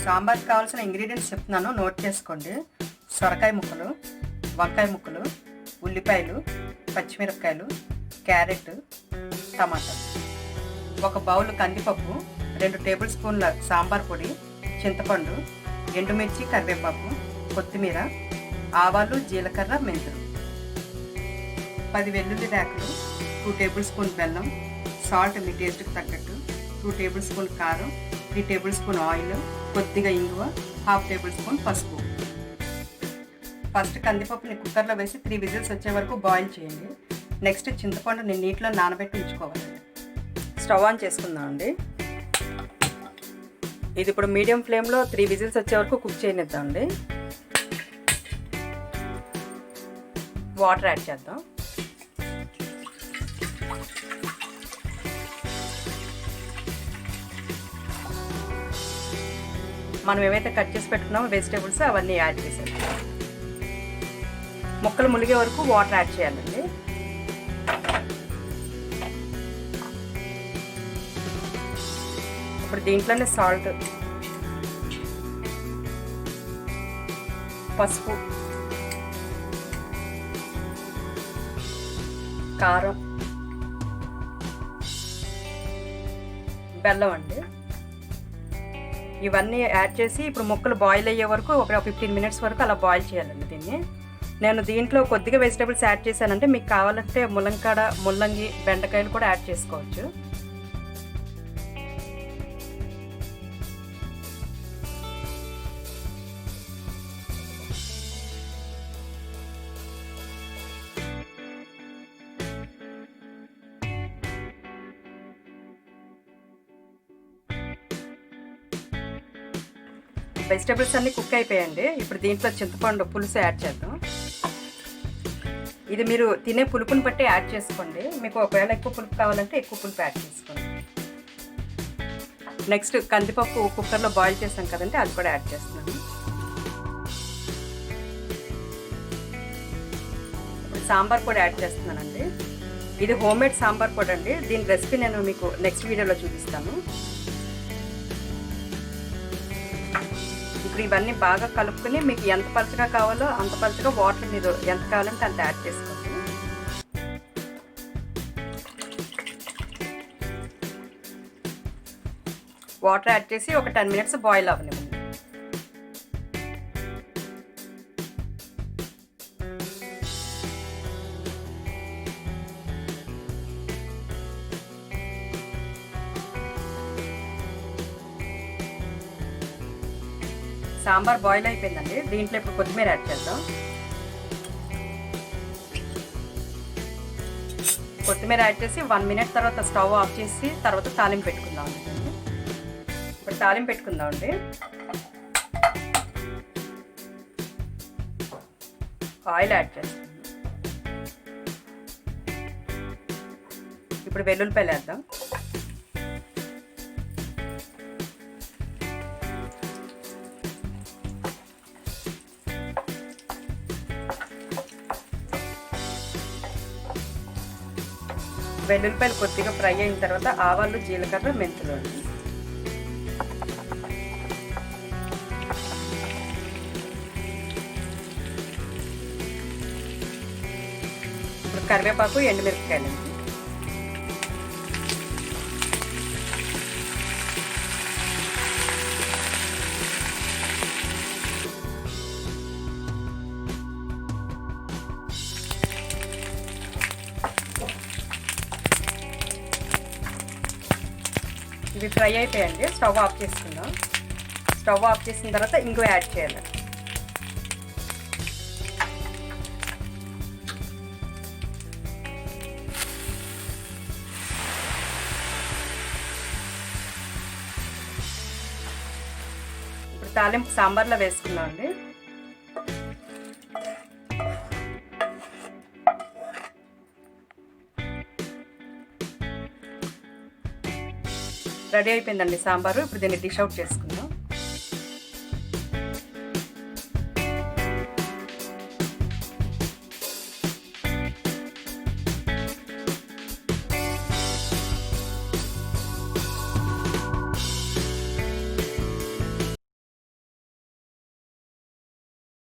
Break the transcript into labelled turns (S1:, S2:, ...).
S1: సాంబార్కి కావాల్సిన ఇంగ్రీడియంట్స్ చెప్తున్నాను, నోట్ చేసుకోండి. సొరకాయ ముక్కలు, వంకాయ ముక్కలు, ఉల్లిపాయలు, పచ్చిమిరపకాయలు, క్యారెట్, టమాటా, ఒక బౌల్ కందిపప్పు, 2 టేబుల్ స్పూన్ల సాంబార్ పొడి, చింతపండు, ఎండుమిర్చి, కరివేపాకు, కొత్తిమీర, ఆవాలు, జీలకర్ర, మెంతులు, 10 వెల్లుల్లి రేకులు, 2 టేబుల్ స్పూన్ బెల్లం, సాల్ట్ మీ టేస్ట్కి తగ్గట్టు, 2 టేబుల్ స్పూన్ కారం, 3 టేబుల్ స్పూన్ ఆయిల్, కొద్దిగా ఇంగువ, 1/2 టేబుల్ స్పూన్ పసుపు. ఫస్ట్ కందిపప్పుని కుక్కర్లో వేసి 3 విజిల్స్ వచ్చే వరకు బాయిల్ చేయండి. నెక్స్ట్ చింతపండుని నీటిలో నానబెట్టి ఉంచుకోవాలండి. స్టవ్ ఆన్ చేసుకుందామండి. ఇది ఇప్పుడు మీడియం ఫ్లేమ్లో 3 విజిల్స్ వచ్చే వరకు కుక్ చేయనిద్దామండి. వాటర్ యాడ్ చేద్దాం. మనం ఏవైతే కట్ చేసి పెట్టుకున్నామో వెజిటేబుల్స్ అవన్నీ యాడ్ చేసేది. ముక్కలు ములిగే వరకు వాటర్ యాడ్ చేయాలండి. ఇప్పుడు దీంట్లోనే సాల్ట్, పసుపు, కారం, బెల్లం అండి, ఇవన్నీ యాడ్ చేసి ఇప్పుడు ముక్కలు బాయిల్ అయ్యే వరకు ఒక 15 మినిట్స్ వరకు అలా బాయిల్ చేయాలండి దీన్ని. నేను దీంట్లో కొద్దిగా వెజిటేబుల్స్ యాడ్ చేశానంటే మీకు కావాలంటే ములంకాడ, ముల్లంగి, బెండకాయలు కూడా యాడ్ చేసుకోవచ్చు. వెజిటేబుల్స్ అన్నీ కుక్ అయిపోయాయండి. ఇప్పుడు దీంట్లో చింతపండు పులుసు యాడ్ చేద్దాం. ఇది మీరు తినే పులుపుని బట్టి యాడ్ చేసుకోండి. మీకు ఒకవేళ ఎక్కువ పులుపు కావాలంటే ఎక్కువ పులుపు యాడ్ చేసుకోండి. నెక్స్ట్ కందిపప్పు కుక్కర్లో బాయిల్ చేసాం కదండి, అది కూడా యాడ్ చేస్తున్నాను. ఇప్పుడు సాంబార్ పొడి యాడ్ చేస్తున్నానండి. ఇది హోమ్మేడ్ సాంబార్ పొడి అండి. దీని రెసిపీ నేను మీకు నెక్స్ట్ వీడియోలో చూపిస్తాను. ఇప్పుడు ఇవన్నీ బాగా కలుపుకొని మీకు ఎంత పలుచగా కావాలో అంత పలుచగా వాటర్ మీరు ఎంత కావాలంటే అంత యాడ్ చేసుకోండి. వాటర్ యాడ్ చేసి ఒక 10 మినిట్స్ బాయిల్ అవ్వనివ్వండి. సాంబార్ బాయిల్ అయిపోయిందండి. దీంట్లో ఇప్పుడు కొత్తిమీర యాడ్ చేద్దాం. కొత్తిమీర యాడ్ చేసి 1 మినిట్ తర్వాత స్టవ్ ఆఫ్ చేసి తర్వాత తాలింపు పెట్టుకుందాం అండి. ఇప్పుడు తాలింపు పెట్టుకుందాం అండి. ఆయిల్ యాడ్ చేస్తాం. ఇప్పుడు వెల్లుల్లిపాయలు వేద్దాం. వెల్లుల్లిపాయలు కొద్దిగా ఫ్రై అయిన తర్వాత ఆవాలు, జీలకర్ర, మెంతులు అండి. ఇప్పుడు కరివేపాకు, ఎండుమిరపకాయలు అండి. ఇవి ఫ్రై అయిపోయాయండి. స్టవ్ ఆఫ్ చేసుకుందాం. స్టవ్ ఆఫ్ చేసిన తర్వాత ఇంగువ యాడ్ చేయాలి. ఇప్పుడు తాలింపు సాంబార్లో వేసుకుందాం అండి. రెడీ అయిపోయిందండి సాంబారు. ఇప్పుడు దీన్ని డిష్ అవుట్ చేసుకుందాం.